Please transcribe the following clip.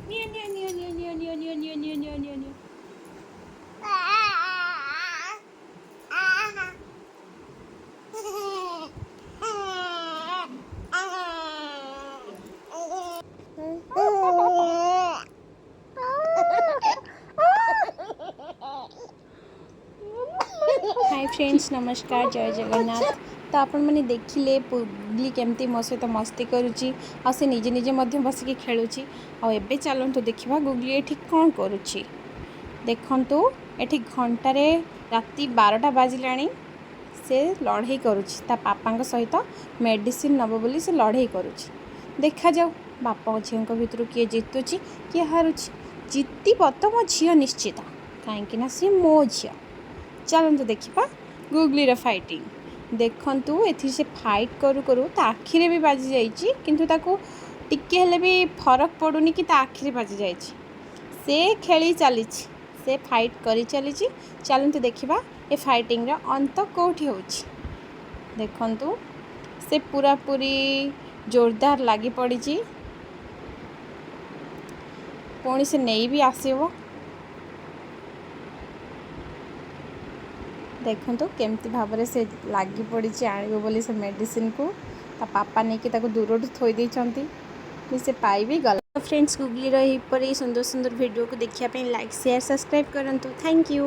ନିଅ ନିଅ ନିଅ ନିଅ ନିଅ ନିଅ ନିଅ ନିଅ ନିଅ ନିଅ ନିଅ ନିଅ। हाय फ्रेंड्स नमस्कार जय जगन्नाथ। तो आपण मैंने देखिले पुगली केमती मो सहित मस्ती करुच्ची आ से निजे निजे मध्य बसिकी खेलुची। आबे चलतु देखा गुगली ये कौन करुच्ची। देखंतु एठी घंटारे राति 12टा बाजिलाणी से लड़ाई करुच्ची ता पापा सहित मेडिसिन नब बोली से लड़ाई करुच्ची। देखा जाऊ बापा झील भितर किए जितुची किए हारुची। जितब तो मो झी निश्चित कहीं सी मो झी। चलतु देखा गुगली फाइटिंग देखंतु एथि से फाइट करू करू ता आखिरे भी बाजी जाइए किंतु ताको टिके हेले भी फरक पड़ुनी कि ता आखिरे बाजी जाइए। से खेली चली से फाइट करी चली। चलतु देखा ए फाइटिंग अंत कौटी हो देखंतु से पूरा पूरी जोरदार लगी पड़ी पुणी से नहीं भी आसो। देखो केमती भाव से लगी पड़ी आण बोली से मेडिसिन को ता पापा नहीं कि दूर थोई देती से पाई भी गला। फ्रेंड्स गुगली रही सुंदर सुंदर वीडियो को देखिए लाइक शेयर सब्सक्राइब करूँ। Thank you.